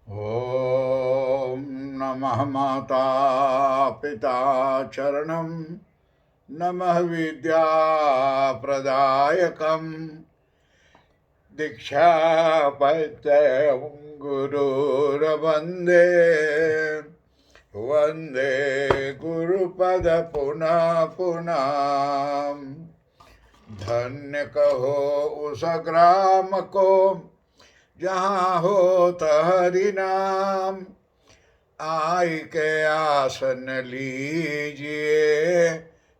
ॐ नमः माता पिता चरणं नमः विद्याप्रदायकं दीक्षापत्रं गुरुर्वन्दे वन्दे गुरुपद पुनः पुनः। धन्य कहो उस ग्राम को जहाँ होत हरि नाम, आई के आसन लीजिए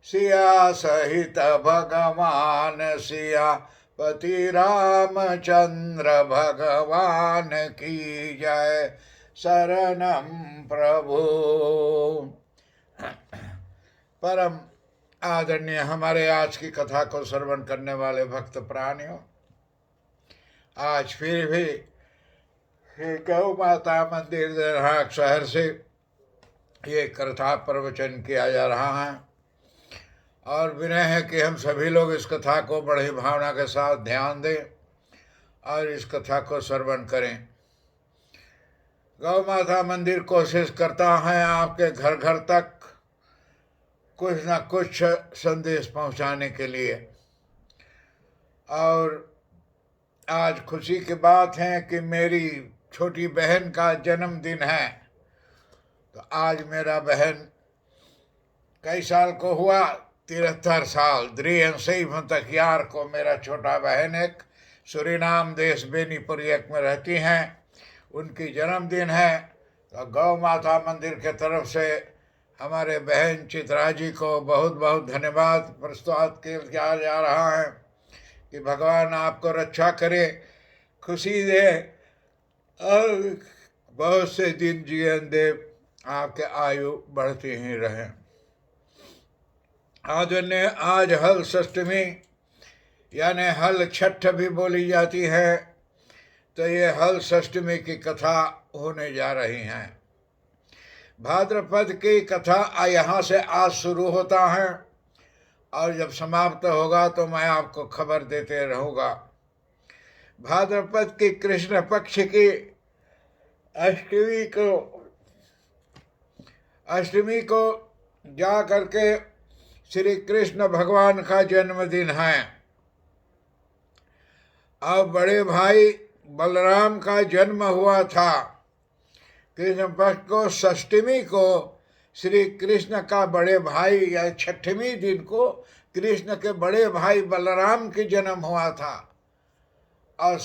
सिया सहित भगवान सिया पति रामचंद्र भगवान की जय। शरणम प्रभु। परम आदरणीय हमारे आज की कथा को श्रवण करने वाले भक्त प्राणियों, आज फिर भी गौ माता मंदिर देरहाट शहर से ये कथा प्रवचन किया जा रहा है और विनय है कि हम सभी लोग इस कथा को बड़ी भावना के साथ ध्यान दें और इस कथा को श्रवण करें। गौ माता मंदिर कोशिश करता है आपके घर घर तक कुछ न कुछ संदेश पहुंचाने के लिए, और आज खुशी की बात है कि मेरी छोटी बहन का जन्मदिन है। तो आज मेरा बहन कई साल को हुआ, 73 साल। 73 को मेरा छोटा बहन एक सूरीनाम देश बेनीपुरियक में रहती हैं, उनकी जन्मदिन है। तो गौ माता मंदिर के तरफ से हमारे बहन चित्रा जी को बहुत बहुत धन्यवाद प्रस्तुत किया जा रहा है कि भगवान आपको रक्षा करे, खुशी दे और बहुत से दिन जीवन दे, आपके आयु बढ़ती ही रहे। आज हल षष्ठमी यानी हल छठ भी बोली जाती है। तो ये हल षष्ठमी की कथा होने जा रही है। भाद्रपद की कथा यहाँ से आज शुरू होता है और जब समाप्त होगा तो मैं आपको खबर देते रहूँगा। भाद्रपद की कृष्ण पक्ष की अष्टमी को जा करके श्री कृष्ण भगवान का जन्मदिन है। अब बड़े भाई बलराम का जन्म हुआ था। कृष्ण पक्ष को षष्ठमी को श्री कृष्ण का बड़े भाई या छठवीं दिन को कृष्ण के बड़े भाई बलराम की जन्म हुआ था और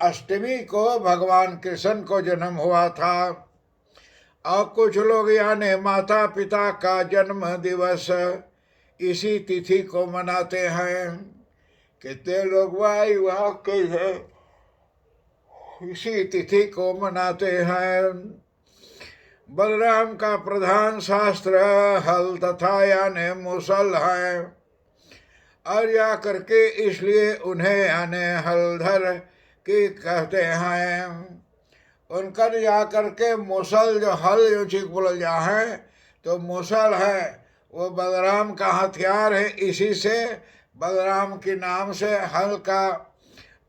अष्टमी को भगवान कृष्ण को जन्म हुआ था। और कुछ लोग यानी माता पिता का जन्म दिवस इसी तिथि को मनाते हैं। कितने लोग वाह के हैं इसी तिथि को मनाते हैं। बलराम का प्रधान शास्त्र हल तथा यानी मुसल है और या करके इसलिए उन्हें यानी हलधर की कहते हैं। उनकर जा करके मुसल जो हल जो चीज बोल जा है तो मुसल है वो बलराम का हथियार है, इसी से बलराम के नाम से हल का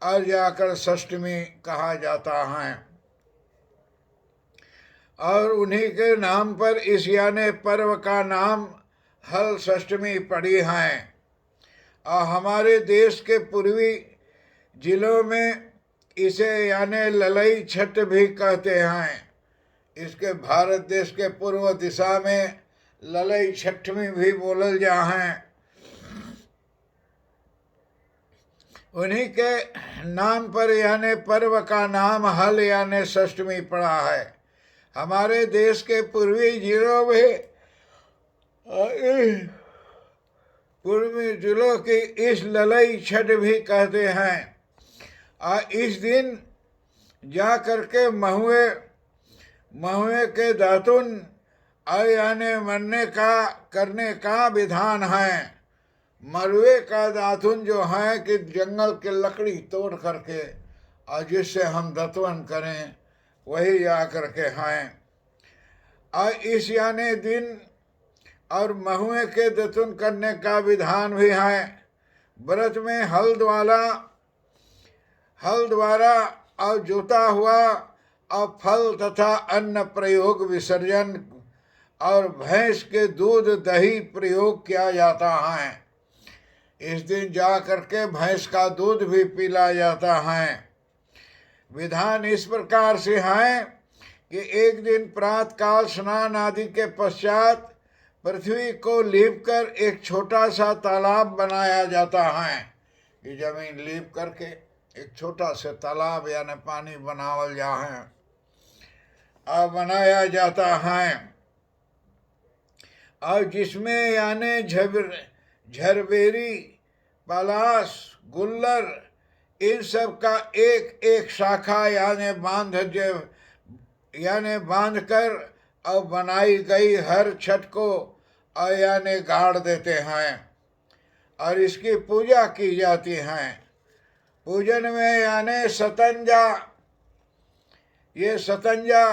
और जाकर षष्ठमी कहा जाता है। और उन्हीं के नाम पर इस यानी पर्व का नाम हल षष्ठमी पड़ी है। और हमारे देश के पूर्वी जिलों में इसे यानी ललई छठ भी कहते हैं। इसके भारत देश के पूर्व दिशा में ललई छठवीं भी बोलल जा है। उन्हीं के नाम पर यानी पर्व का नाम हल यानी षष्ठमी पड़ा है। हमारे देश के पूर्वी जिलों में पूर्वी जिलों की इस ललई छठ भी कहते हैं। और इस दिन जा करके महुए के दातुन और यानी मरने का करने का विधान है। मरुए का दातुन जो है कि जंगल के लकड़ी तोड़ करके और जिससे हम दतवन करें वही जा करके हैं। और इस यानी दिन और महुए के दतुन करने का विधान भी है। व्रत में हल द्वारा और जोता हुआ और फल तथा अन्न प्रयोग विसर्जन और भैंस के दूध दही प्रयोग किया जाता है। इस दिन जा करके भैंस का दूध भी पिला जाता है। विधान इस प्रकार से है कि एक दिन प्रातःकाल स्नान आदि के पश्चात पृथ्वी को लीप कर एक छोटा सा तालाब बनाया जाता है। कि जमीन लीप करके एक छोटा सा तालाब यानी पानी बनावल जा है और बनाया जाता है, और जिसमें यानी झरबेरी, पलाश, गुल्लर इन सब का एक एक शाखा यानी बांध कर और बनाई गई हर छत को यानी गाड़ देते हैं और इसकी पूजा की जाती है। पूजन में यानी सतंजा, ये सतंजा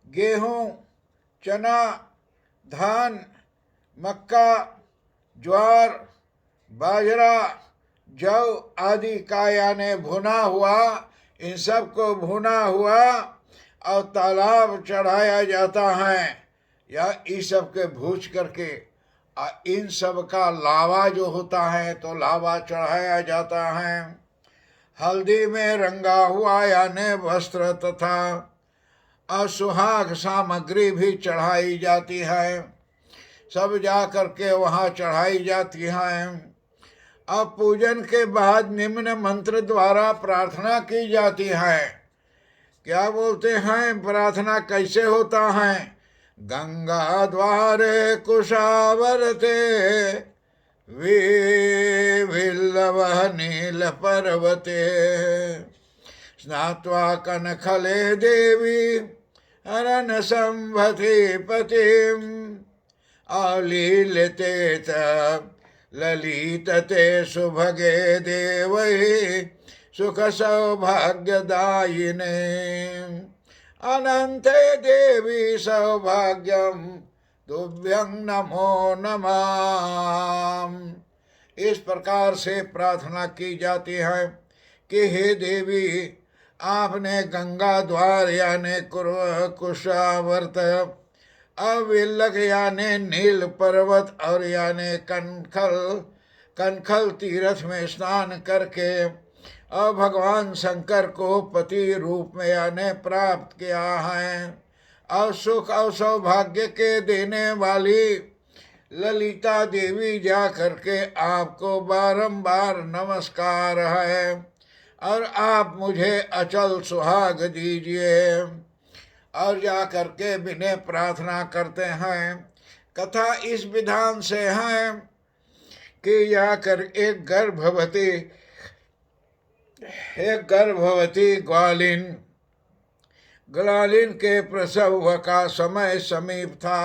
गेहूँ, चना, धान, मक्का, ज्वार, बाजरा, जौ आदि का यानी भुना हुआ, इन सब को भुना हुआ और तालाब चढ़ाया जाता है या इस सब के भूज करके इन सब का लावा जो होता है तो लावा चढ़ाया जाता है। हल्दी में रंगा हुआ यानी वस्त्र तथा सुहाग सामग्री भी चढ़ाई जाती है, सब जा करके वहाँ चढ़ाई जाती है। अब पूजन के बाद निम्न मंत्र द्वारा प्रार्थना की जाती है। क्या बोलते हैं, प्रार्थना कैसे होता है? गंगा द्वारे कुशावर्ते विल्लवः नील पर्वते स्नात्वा कनखले देवी हरन संभति पतिम आलीलते ललितते सुभगे देवै सुख सौभाग्यदायिने अनंते देवी सौभाग्यम तुभ्यं नमो नमः। इस प्रकार से प्रार्थना की जाती है कि हे देवी, आपने गंगा द्वार यानी कुशावर्त, अविल्लक यानी नील पर्वत और यानी कनखल तीर्थ में स्नान करके और भगवान शंकर को पति रूप में यानी प्राप्त किया है, और सुख और सौभाग्य के देने वाली ललिता देवी जा करके आपको बारंबार नमस्कार है और आप मुझे अचल सुहाग दीजिए। और जा करके विनय प्रार्थना करते हैं। कथा इस विधान से है कि जाकर एक गर्भवती ग्वालिन के प्रसव का समय समीप था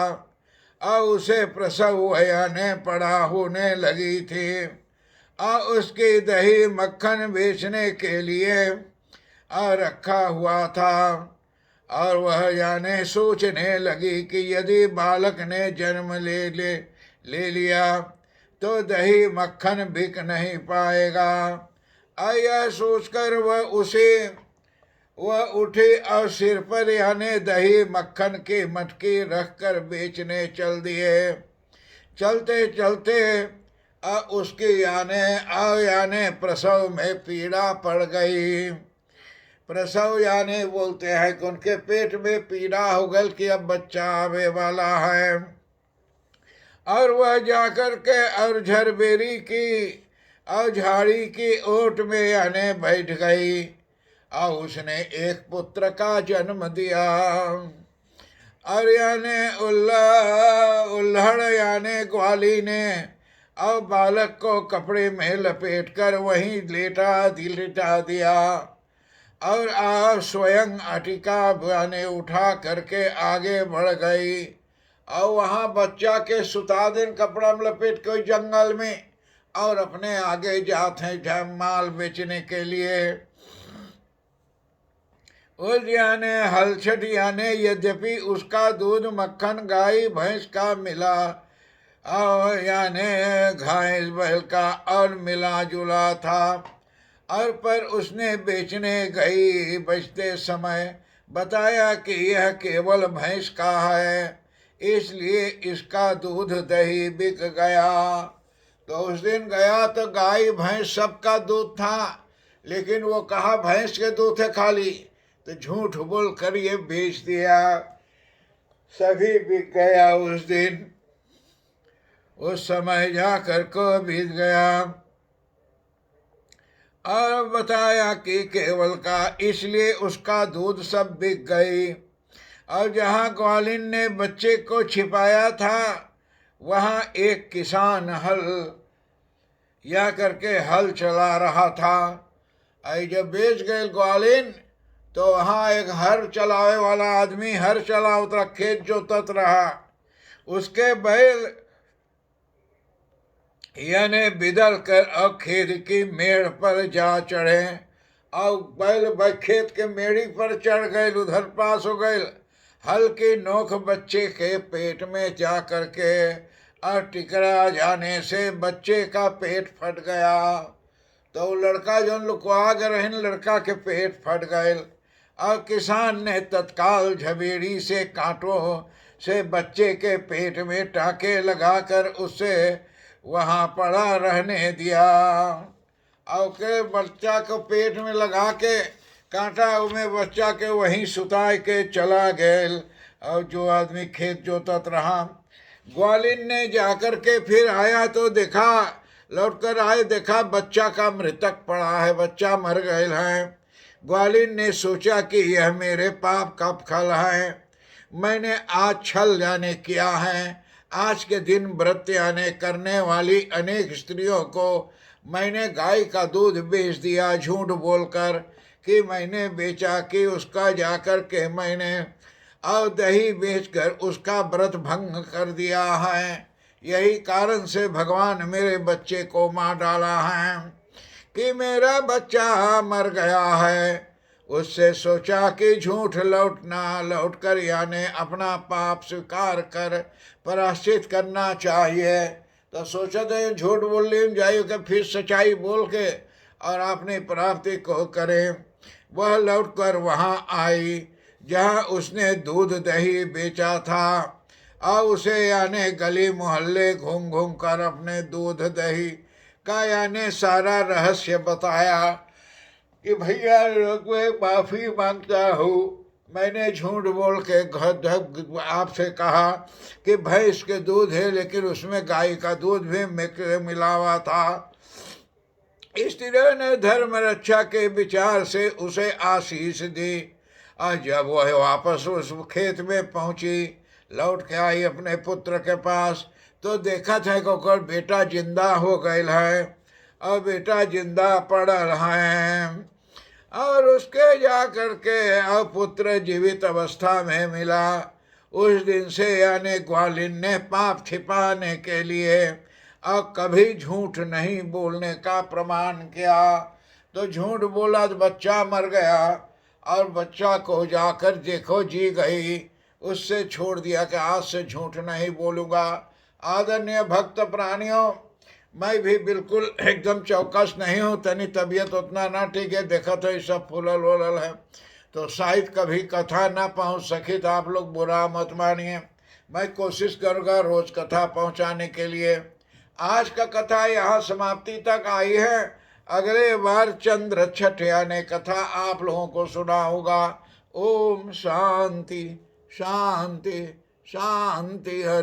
और उसे प्रसव यानी पड़ा होने लगी थी और उसकी दही मक्खन बेचने के लिए रखा हुआ था। और वह यानी सोचने लगी कि यदि बालक ने जन्म ले लिया तो दही मक्खन बिक नहीं पाएगा। यह सोचकर वह उठी और सिर पर यानी दही मक्खन की मटकी रखकर बेचने चल दिए। चलते चलते उसकी यानी प्रसव में पीड़ा पड़ गई। प्रसव यानी बोलते हैं कि उनके पेट में पीड़ा हो गई कि अब बच्चा आवे वाला है। और वह जाकर के और झरबेरी की और झाड़ी की ओट में यानी बैठ गई और उसने एक पुत्र का जन्म दिया। और यानी उल्हड़ यानी ग्वाली ने और बालक को कपड़े में लपेटकर वहीं लिटा दिया और स्वयं अटिका यानी उठा करके आगे बढ़ गई और वहाँ बच्चा के सुता दिन कपड़ा में लपेट के जंगल में और अपने आगे जाते हैं माल बेचने के लिए। उस यानी हलछट यानी यद्यपि उसका दूध मक्खन गाय भैंस का मिला और यानी घास बैल का और मिला जुला था, और पर उसने बेचने गई बचते समय बताया कि यह केवल भैंस का है, इसलिए इसका दूध दही बिक गया। तो उस दिन गया तो गाय भैंस सबका दूध था, लेकिन वो कहा भैंस के दूध है खाली, तो झूठ बोल कर ये बेच दिया, सभी बिक गया। उस दिन उस समय जाकर को बीत गया। और बताया कि केवल का, इसलिए उसका दूध सब बिक गई। और जहाँ ग्वालिन ने बच्चे को छिपाया था, वहाँ एक किसान हल या करके हल चला रहा था। आई जब बेच गए ग्वालिन, तो वहाँ एक हर चलावे वाला आदमी हर चला उतरा, खेत जोतत रहा। उसके बैल यानी बिदल कर और खेत की मेड़ पर जा चढ़े, और बैल खेत के मेड़ी पर चढ़ गए, उधर पास हो गए। हल की नोक बच्चे के पेट में जा करके और टिकरा जाने से बच्चे का पेट फट गया। तो लड़का जो लुकवा गए, लड़का के पेट फट गए। और किसान ने तत्काल झबेड़ी से कांटों से बच्चे के पेट में टाँके लगाकर उसे वहाँ पड़ा रहने दिया। और के बच्चा को पेट में लगा के कांटा में बच्चा के वहीं सुता के चला गए। और जो आदमी खेत जोतत रहा, ग्वालिन ने जाकर के फिर आया तो देखा, लौट कर आए देखा बच्चा का मृतक पड़ा है, बच्चा मर गए है। ग्वालिन ने सोचा कि यह मेरे पाप का फल है, मैंने आज छल जाने किया है। आज के दिन व्रत यानी करने वाली अनेक स्त्रियों को मैंने गाय का दूध बेच दिया, झूठ बोलकर कि मैंने बेचा, कि उसका जाकर के मैंने और दही बेचकर उसका व्रत भंग कर दिया है। यही कारण से भगवान मेरे बच्चे को मार डाला है कि मेरा बच्चा मर गया है। उससे सोचा कि झूठ लौट कर यानी अपना पाप स्वीकार कर प्रायश्चित करना चाहिए। तो सोचा था झूठ बोल ले जाइए कि फिर सच्चाई बोल के और अपनी प्राप्ति को करें। वह लौटकर वहाँ आई जहाँ उसने दूध दही बेचा था, और उसे यानी गली मोहल्ले घूम घूम कर अपने दूध दही का यानी सारा रहस्य बताया कि भैया मैं माफ़ी मांगता हूँ, मैंने झूठ बोल के आपसे कहा कि भैंस के दूध है, लेकिन उसमें गाय का दूध भी मिला हुआ था। स्त्रियों ने धर्म रक्षा के विचार से उसे आशीष दी। और जब वह वापस उस खेत में पहुंची, लौट के आई अपने पुत्र के पास, तो देखा था कि ओकर बेटा जिंदा हो गया है, और बेटा जिंदा पड़ रहा है। और उसके जा करके और पुत्र जीवित अवस्था में मिला। उस दिन से यानी ग्वालिन ने पाप छिपाने के लिए और कभी झूठ नहीं बोलने का प्रमाण किया। तो झूठ बोला तो बच्चा मर गया, और बच्चा को जाकर देखो जी गई, उससे छोड़ दिया कि आज से झूठ नहीं बोलूँगा। आदरणीय भक्त प्राणियों, मैं भी बिल्कुल एकदम चौकस नहीं हूँ, तनी तबीयत उतना ना ठीक है, देखा तो ये सब फूलल वूलल है, तो शायद कभी कथा ना पहुँच सकी तो आप लोग बुरा मत मानिए। मैं कोशिश करूँगा रोज़ कथा पहुँचाने के लिए। आज का कथा यहाँ समाप्ति तक आई है। अगले बार चंद्र छठ यानी कथा आप लोगों को सुनाऊंगा। ओम शांति शांति शांति। हरि।